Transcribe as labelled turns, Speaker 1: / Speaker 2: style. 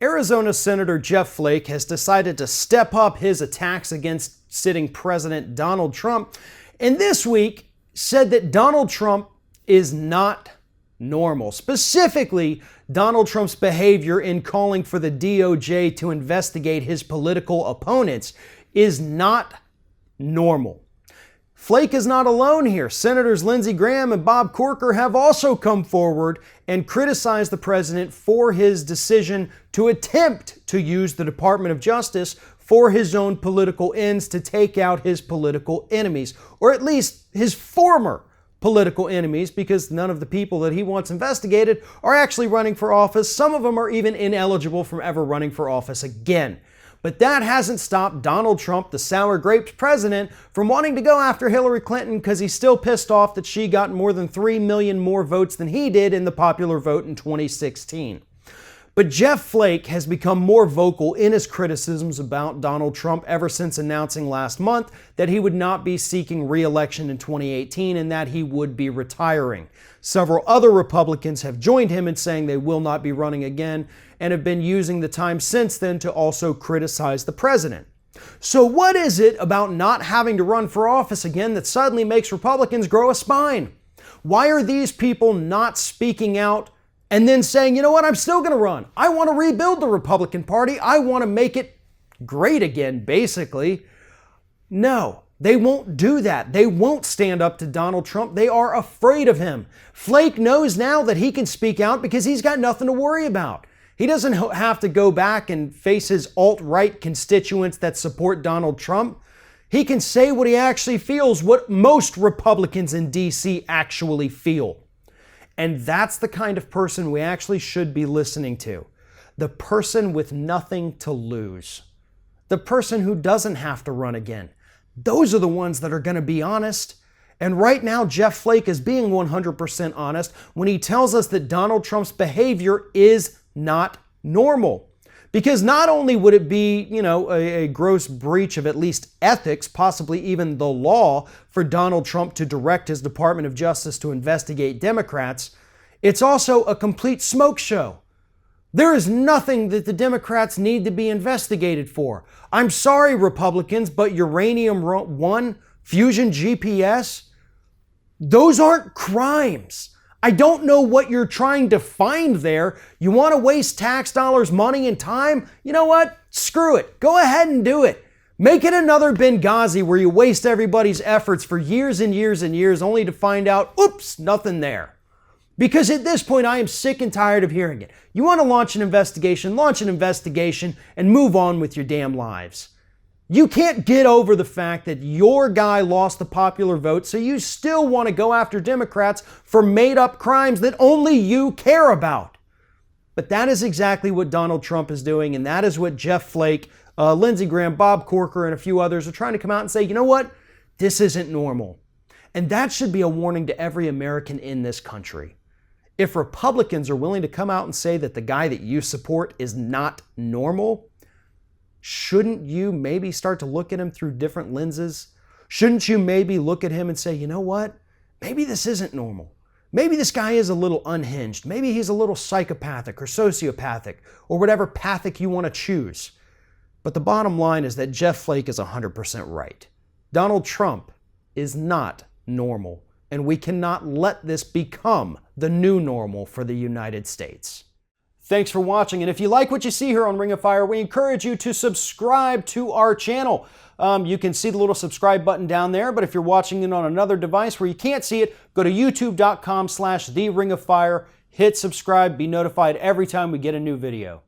Speaker 1: Arizona Senator Jeff Flake has decided to step up his attacks against sitting President Donald Trump, and this week said that Donald Trump is not normal. Specifically, Donald Trump's behavior in calling for the DOJ to investigate his political opponents is not normal. Flake is not alone here. Senators Lindsey Graham and Bob Corker have also come forward and criticized the president for his decision to attempt to use the Department of Justice for his own political ends to take out his political enemies, or at least his former political enemies, because none of the people that he wants investigated are actually running for office. Some of them are even ineligible from ever running for office again. But that hasn't stopped Donald Trump, the sour-graped president, from wanting to go after Hillary Clinton because he's still pissed off that she got more than 3 million more votes than he did in the popular vote in 2016. But Jeff Flake has become more vocal in his criticisms about Donald Trump ever since announcing last month that he would not be seeking re-election in 2018 and that he would be retiring. Several other Republicans have joined him in saying they will not be running again and have been using the time since then to also criticize the president. So what is it about not having to run for office again that suddenly makes Republicans grow a spine? Why are these people not speaking out and then saying, you know what, I'm still going to run. I want to rebuild the Republican Party. I want to make it great again, basically. No, they won't do that. They won't stand up to Donald Trump. They are afraid of him. Flake knows now that he can speak out because he's got nothing to worry about. He doesn't have to go back and face his alt-right constituents that support Donald Trump. He can say what he actually feels, what most Republicans in D.C. actually feel. And that's the kind of person we actually should be listening to. The person with nothing to lose. The person who doesn't have to run again. Those are the ones that are going to be honest. And right now, Jeff Flake is being 100% honest when he tells us that Donald Trump's behavior is not normal. Because not only would it be, a gross breach of at least ethics, possibly even the law, for Donald Trump to direct his Department of Justice to investigate Democrats, it's also a complete smoke show. There is nothing that the Democrats need to be investigated for. I'm sorry, Republicans, but Uranium One, Fusion GPS, those aren't crimes. I don't know what you're trying to find there. You want to waste tax dollars, money, and time? You know what? Screw it. Go ahead and do it. Make it another Benghazi where you waste everybody's efforts for years and years and years only to find out, oops, nothing there. Because at this point, I am sick and tired of hearing it. You want to launch an investigation and move on with your damn lives. You can't get over the fact that your guy lost the popular vote, so you still want to go after Democrats for made-up crimes that only you care about. But that is exactly what Donald Trump is doing, and that is what Jeff Flake, Lindsey Graham, Bob Corker, and a few others are trying to come out and say, you know what? This isn't normal. And that should be a warning to every American in this country. If Republicans are willing to come out and say that the guy that you support is not normal, shouldn't you maybe start to look at him through different lenses? Shouldn't you maybe look at him and say, you know what? Maybe this isn't normal. Maybe this guy is a little unhinged. Maybe he's a little psychopathic or sociopathic or whatever pathic you want to choose. But the bottom line is that Jeff Flake is 100% right. Donald Trump is not normal, and we cannot let this become the new normal for the United States. Thanks for watching, and if you like what you see here on Ring of Fire, we encourage you to subscribe to our channel. You can see the little subscribe button down there, but if you're watching it on another device where you can't see it, go to youtube.com/TheRingOfFire, hit subscribe, be notified every time we get a new video.